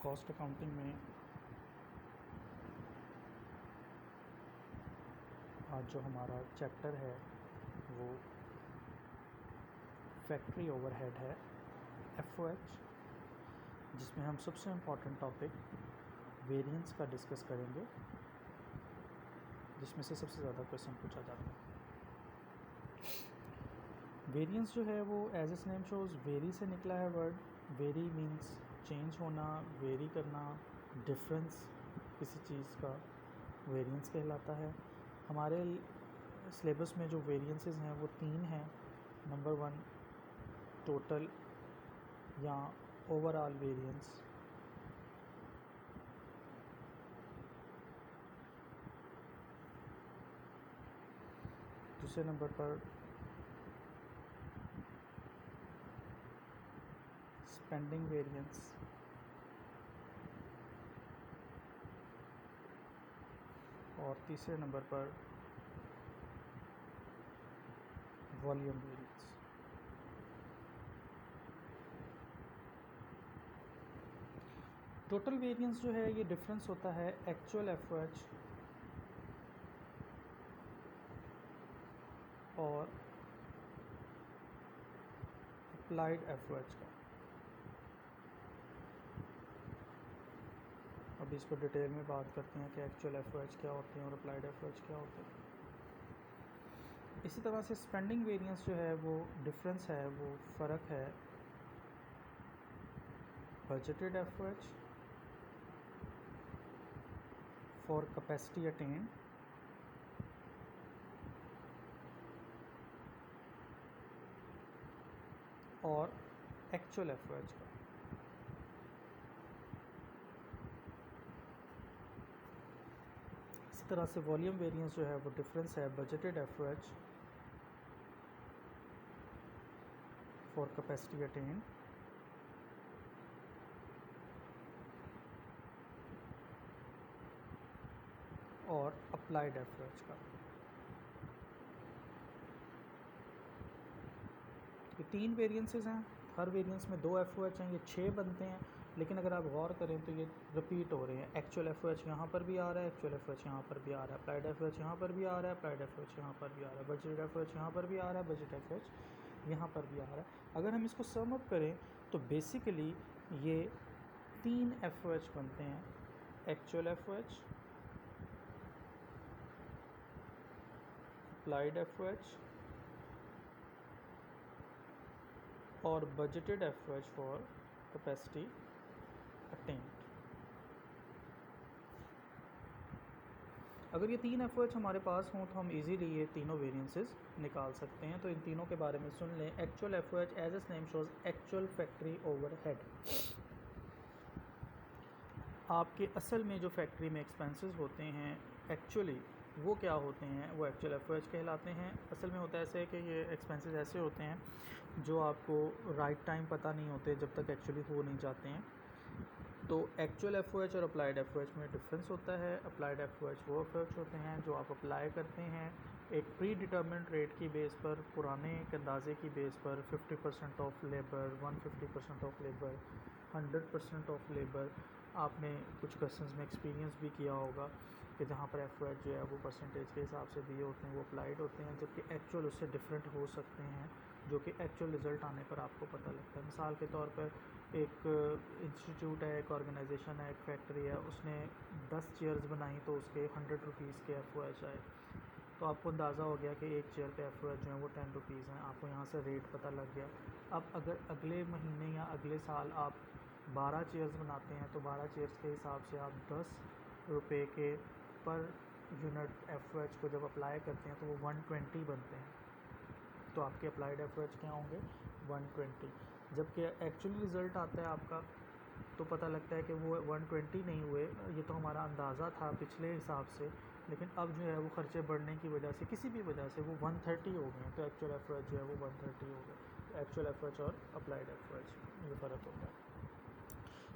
Cost accounting में आज जो हमारा चैप्टर है वो फैक्ट्री ओवरहेड है, FOH, जिसमें हम सबसे इम्पॉर्टेंट टॉपिक वेरिएंस का डिस्कस करेंगे, जिसमें से सबसे ज़्यादा क्वेश्चन पूछा जाता है। वेरिएंस जो है वो as its name shows vary से निकला है वर्ड। वेरी मीन्स चेंज होना, वेरी करना, डिफरेंस किसी चीज़ का वेरिएंस कहलाता है। हमारे सिलेबस में जो वेरिएंसेस हैं वो 3 हैं। नंबर 1 टोटल या ओवरऑल वेरिएंस, दूसरे नंबर पर स्पेंडिंग वेरिएंस, और तीसरे नंबर पर वॉल्यूम वेरिएंस। टोटल वेरिएंस जो है ये डिफरेंस होता है एक्चुअल FOH और अप्लाइड FOH का। अभी इस पर डिटेल में बात करते हैं कि एक्चुअल FOH क्या होते हैं और अप्लाइड FOH क्या होते हैं। इसी तरह से स्पेंडिंग वेरिएंस जो है वो डिफरेंस है, वो फ़र्क है budgeted FOH for capacity attend और एक्चुअल FOH का। इसी तरह से वॉल्यूम वेरिएंस जो है वो डिफरेंस है budgeted FOH for capacity attend और अप्लाइड FOH का। ये 3 वेरिएंसेस हैं। हर वेरिएंस में 2 FOH हैं, ये 6 बनते हैं। लेकिन अगर आप गौर करें तो ये रिपीट हो रहे हैं। एक्चुअल FOH यहाँ पर भी आ रहा है, एक्चुअल FOH यहाँ पर भी आ रहा है, अप्लाइड FOH यहाँ पर भी आ रहा है, अप्लाइड FOH यहाँ पर भी आ रहा है, बजटेड FOH यहाँ पर भी आ रहा है, बजट FOH यहाँ पर भी आ रहा है। अगर हम इसको सम अप करें तो बेसिकली ये 3 FOH बनते हैं, एक्चुअल FOH, अप्लाइड FOH और budgeted FOH for capacity attend. अगर ये 3 FOH हमारे पास हों तो हम इजीली ये तीनों वेरिएंसेस निकाल सकते हैं। तो इन तीनों के बारे में सुन लें। Actual FOH as its name shows actual factory overhead. आपके असल में जो फैक्ट्री में एक्सपेंसेस होते हैं एक्चुअली वो क्या होते हैं, वो एक्चुअल FOH कहलाते हैं। असल में होता है ऐसे कि ये एक्सपेंसेस ऐसे होते हैं जो आपको राइट टाइम पता नहीं होते जब तक एक्चुअली हो नहीं जाते हैं। तो एक्चुअल FOH और अप्लाइड FOH में डिफरेंस होता है। अप्लाइड FOH वो FOH होते हैं जो आप अप्लाई करते हैं एक प्री डिटर्मिनेड रेट की बेस पर, पुराने एक अंदाजे की बेस पर। 50% of labour, 150% of labour, 100% of labour. आपने कुछ क्वेश्चंस में एक्सपीरियंस भी किया होगा कि जहाँ पर FOH जो है वो परसेंटेज के हिसाब से दिए होते हैं, वो अप्लाइड होते हैं, जबकि एक्चुअल उससे डिफरेंट हो सकते हैं, जो कि एक्चुअल रिज़ल्ट आने पर आपको पता लगता है। मिसाल के तौर पर एक इंस्टीट्यूट है, एक ऑर्गेनाइजेशन है, एक फैक्ट्री है, उसने 10 चेयर्स बनाई तो उसके 100 रुपीज़ के FOH आए। तो आपको अंदाज़ा हो गया कि एक चेयर पे FOH जो है वो 10 रुपीज़ हैं। आपको यहाँ से रेट पता लग गया। अब अगर अगले महीने या अगले साल आप 12 चेयर्स बनाते हैं तो 12 चेयर्स के हिसाब से आप 10 रुपये के पर यूनिट FOH को जब अप्लाई करते हैं तो वो 120 बनते हैं। तो आपके अप्लाइड FOH क्या होंगे, 120। जबकि एक्चुअली रिज़ल्ट आता है आपका तो पता लगता है कि वो 120 नहीं हुए, ये तो हमारा अंदाज़ा था पिछले हिसाब से, लेकिन अब जो है वो ख़र्चे बढ़ने की वजह से, किसी भी वजह से वो 130 हो गए। तो एक्चुअल FOH जो है वो 130 हो गए। एक्चुअल FOH और अप्लाइड FOH ये फ़र्क होता है।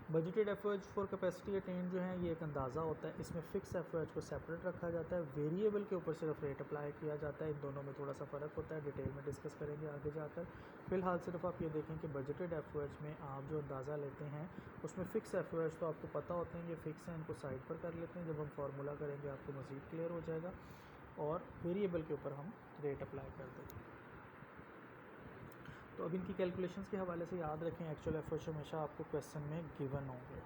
Budgeted F for capacity attain जो है ये एक अंदाज़ा होता है, इसमें फ़िक्स एफ को सेपरेट रखा जाता है, वेरिएबल के ऊपर सिर्फ रेट अप्लाई किया जाता है। इन दोनों में थोड़ा सा फ़र्क होता है, डिटेल में डिस्कस करेंगे आगे जाकर। फ़िलहाल सिर्फ आप ये देखें कि बजटेड एफ में आप जो अंदाज़ा लेते हैं उसमें फ़िक्स एफ तो आपको पता होते हैं, ये फ़िक्स हैं, इनको साइड पर कर लेते हैं। जब हम फार्मूला करेंगे आपको मज़ीद क्लियर हो जाएगा, और वेरिएबल के ऊपर हम रेट अप्लाई कर देंगे। तो अब इनकी कैलकुलेशंस के हवाले से याद रखें, एक्चुअल एफर्ट्स हमेशा आपको क्वेश्चन में गिवन होंगे,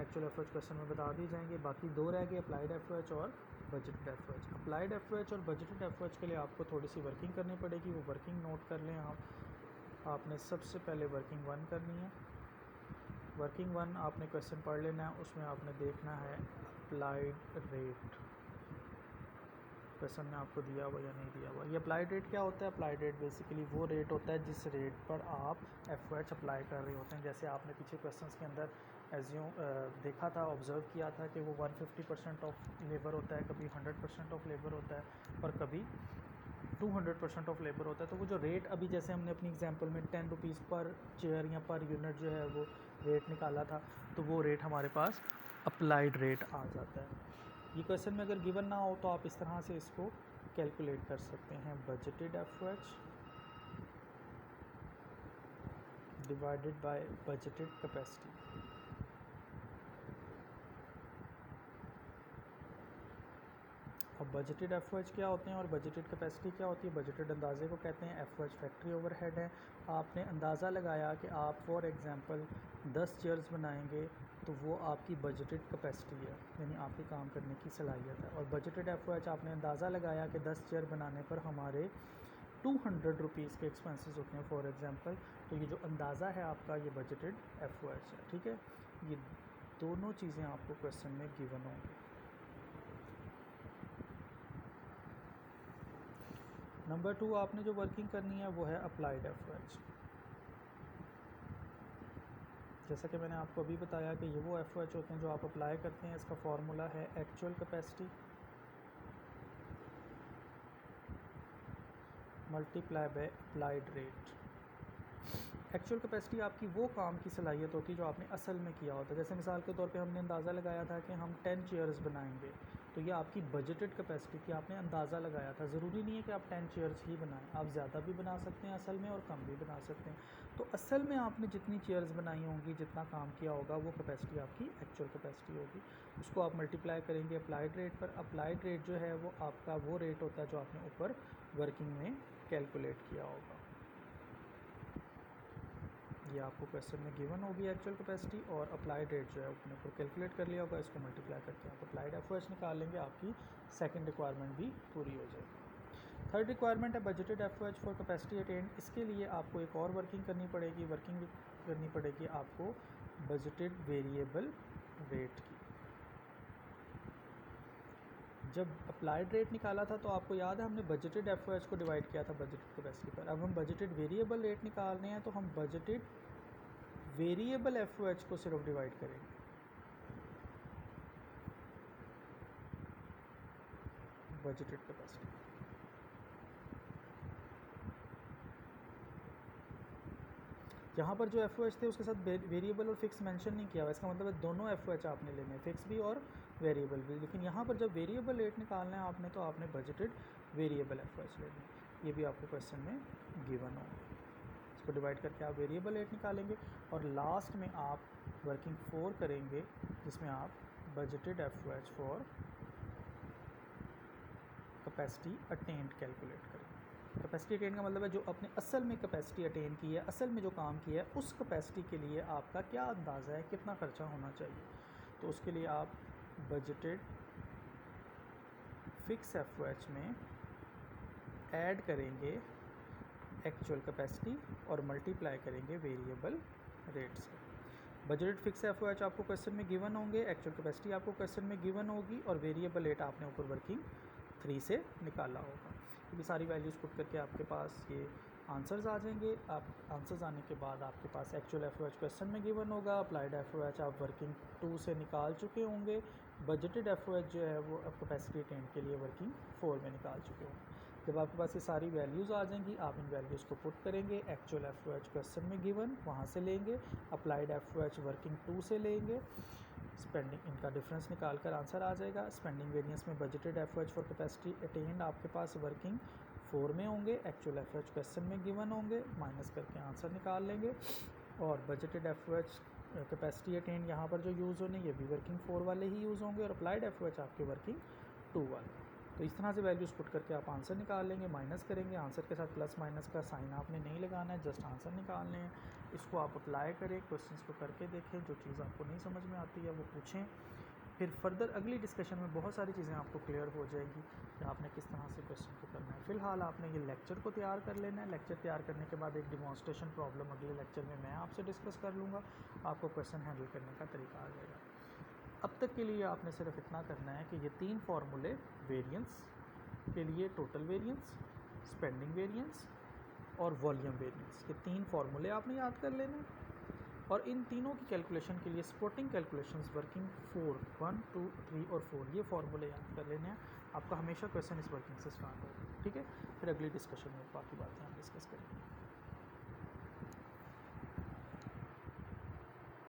एक्चुअल एफर्ट्स क्वेश्चन में बता दिए जाएंगे। बाकी दो रह गए, अप्लाइड एफर्ट्स और बजटेड एफर्ट्स। अप्लाइड एफर्ट्स और बजटेड एफर्ट्स के लिए आपको थोड़ी सी वर्किंग करनी पड़ेगी, वो वर्किंग नोट कर लें आप। आपने सबसे पहले वर्किंग 1 करनी है। वर्किंग 1 आपने क्वेश्चन पढ़ लेना है, उसमें आपने देखना है अप्लाइड रेट, क्वेश्चन में आपको दिया हुआ या नहीं दिया हुआ। ये अप्लाइड रेट क्या होता है? अप्लाइड रेट बेसिकली वो रेट होता है जिस रेट पर आप एफर्ट्स अप्लाई कर रहे होते हैं। जैसे आपने पीछे क्वेश्चंस के अंदर एज्यूम देखा था, ऑब्ज़र्व किया था कि वो 150% ऑफ लेबर होता है, कभी 100% ऑफ लेबर होता है, और कभी 200% ऑफ लेबर होता है। तो वो जो रेट अभी जैसे हमने अपनी एग्जांपल में 10 रुपीज़ पर चेयर या पर यूनिट जो है वो रेट निकाला था, तो वो रेट हमारे पास अप्लाइड रेट आ जाता है। ये क्वेश्चन में अगर गिवन ना हो तो आप इस तरह से इसको कैलकुलेट कर सकते हैं, budgeted efforts divided by budgeted capacity. अब बजटेड एफर्ट्स क्या होते हैं और बजटेड कैपेसिटी क्या होती है? बजटेड अंदाजे को कहते हैं, एफर्ट्स फैक्ट्री ओवरहेड है। आपने अंदाज़ा लगाया कि आप फॉर एग्जांपल 10 चेयर्स बनाएंगे, तो वो आपकी बजटेड कैपेसिटी है, यानी आपके काम करने की सलाहियत है। और बजटेड एफर्ट्स आपने अंदाज़ा लगाया कि 10 चेयर बनाने पर हमारे 200 रुपीज़ के एक्सपेंसेस होते हैं फॉर एग्जांपल, तो ये जो अंदाज़ा है आपका ये बजटेड एफर्ट्स है, ठीक है। ये दोनों चीज़ें आपको क्वेश्चन में गिवन होंगी। नंबर 2 आपने जो वर्किंग करनी है वो है अप्लाइड एफर्ट्स। जैसा कि मैंने आपको अभी बताया कि ये वो एफर्ट्स होते हैं जो आप अप्लाई करते हैं। इसका फार्मूला है actual capacity multiply by applied rate. Actual capacity आपकी वो काम की सलाहियत होती है जो आपने असल में किया होता है। जैसे मिसाल के तौर पे हमने अंदाज़ा लगाया था कि हम 10 चेयर्स बनाएंगे, तो ये आपकी बजटेड कैपेसिटी की आपने अंदाज़ा लगाया था। ज़रूरी नहीं है कि आप 10 चेयर्स ही बनाएं, आप ज़्यादा भी बना सकते हैं असल में और कम भी बना सकते हैं। तो असल में आपने जितनी चेयर्स बनाई होंगी, जितना काम किया होगा, वो कैपेसिटी आपकी एक्चुअल कैपेसिटी होगी। उसको आप मल्टीप्लाई करेंगे अप्लाइड रेट पर। अप्लाइड रेट जो है वो आपका वो रेट होता है जो आपने ऊपर वर्किंग में कैलकुलेट किया होगा। ये आपको क्वेश्चन में गिवन होगी एक्चुअल कैपेसिटी, और अप्लाइड रेट जो है अपने ऊपर कैलकुलेट कर लिया होगा। इसको मल्टीप्लाई करके आप अप्लाइड एफर्ट्स निकाल लेंगे, आपकी सेकंड रिक्वायरमेंट भी पूरी हो जाएगी। थर्ड रिक्वायरमेंट है budgeted efforts for capacity attain. इसके लिए आपको एक और वर्किंग करनी पड़ेगी, वर्किंग करनी पड़ेगी आपको बजटेड वेरिएबल रेट की। जब अप्लाइड रेट निकाला था तो आपको याद है हमने बजटेड एफर्ट्स को डिवाइड किया था बजटेड कैपेसिटी पर। अब हम बजटेड वेरिएबल रेट निकाल रहे हैं, तो हम बजटेड वेरिएबल एफर्ट्स को सिर्फ डिवाइड करेंगे। बजटेड कैपेसिटी यहाँ पर जो एफर्ट्स थे उसके साथ वेरिएबल और फिक्स मेंशन नहीं किया हुआ। इसका मतलब है दोनों एफर्ट्स आपने लेने हैं, फिक्स भी और वेरिएबल भी। लेकिन यहाँ पर जब वेरिएबल रेट निकालना है आपने, तो आपने बजटेड वेरिएबल एफर्ट्स लेने हैं। ये भी आपको क्वेश्चन में गिवन होंगे। इसको डिवाइड करके आप वेरिएबल रेट निकालेंगे, और लास्ट में आप वर्किंग 4 करेंगे जिसमें आप budgeted efforts for capacity attend calculate करेंगे। कैपेसिटी अटेन का मतलब है जो अपने असल में कैपेसिटी अटेन की है, असल में जो काम किया है, उस कैपेसिटी के लिए आपका क्या अंदाज़ा है, कितना ख़र्चा होना चाहिए। तो उसके लिए आप बजटेड फिक्स एफर्ट्स में ऐड करेंगे एक्चुअल कैपेसिटी और मल्टीप्लाई करेंगे वेरिएबल रेट से। बजटेड फिक्स एफर्ट्स आपको क्वेश्चन में गिवन होंगे, एक्चुअल कैपेसिटी आपको क्वेश्चन में गिवन होगी, और वेरिएबल रेट आपने ऊपर वर्किंग 3 से निकाला होगा। क्योंकि सारी वैल्यूज़ पुट करके आपके पास ये आंसर्स आ जाएंगे। आप आंसर्स आने के बाद आपके पास एक्चुअल एफर्ट्स क्वेश्चन में गिवन होगा, अप्लाइड एफर्ट्स आप वर्किंग 2 से निकाल चुके होंगे, बजटेड एफर्ट्स जो है वो अब कैपेसिटी अटेन के लिए वर्किंग 4 में निकाल चुके होंगे। जब आपके पास ये सारी वैल्यूज़ आ जाएंगी, आप इन वैल्यूज़ को पुट करेंगे, actual F O H question में गिवन वहाँ से लेंगे, applied F O H working 2 से लेंगे, स्पेंडिंग इनका डिफरेंस निकाल कर आंसर आ जाएगा। स्पेंडिंग वेरिएंस में budgeted F O H for capacity attained आपके पास वर्किंग 4 में होंगे, actual F O H question में गिवन होंगे, माइनस करके आंसर निकाल लेंगे। और budgeted F O H capacity attained यहाँ पर जो यूज़ होने ये भी वर्किंग 4 वाले ही यूज़ होंगे, और अप्लाइड एफ ओ एच आपके वर्किंग 2 वाले। तो इस तरह से वैल्यूज़ पुट करके आप आंसर निकाल लेंगे, माइनस करेंगे, आंसर के साथ प्लस माइनस का साइन आपने नहीं लगाना है, जस्ट आंसर निकालने हैं। इसको आप अप्लाई करें, क्वेश्चंस को करके देखें, जो चीज़ आपको नहीं समझ में आती है वो पूछें, फिर फर्दर अगली डिस्कशन में बहुत सारी चीज़ें आपको क्लियर हो जाएगी कि आपने किस तरह से क्वेश्चन को करना है। फ़िलहाल आपने ये लेक्चर को तैयार कर लेना है। लेक्चर तैयार करने के बाद एक डिमॉन्स्ट्रेशन प्रॉब्लम अगले लेक्चर में मैं आपसे डिस्कस कर लूँगा, आपको क्वेश्चन हैंडल करने का तरीका आ जाएगा। अब तक के लिए आपने सिर्फ इतना करना है कि ये 3 फार्मूले वेरिएंस के लिए, टोटल वेरिएंस, स्पेंडिंग वेरिएंस और वॉल्यूम वेरिएंस, ये 3 फार्मूले आपने याद कर लेना है। और इन तीनों की कैलकुलेशन के लिए सपोर्टिंग कैलकुलेशंस वर्किंग 4, 1, 2, 3 और 4 ये फार्मूले याद कर लेने हैं। आपका हमेशा क्वेश्चन इस वर्किंग से स्टार्ट होगा, ठीक है। फिर अगली डिस्कशन में बाकी बातें हम डिस्कस करेंगे।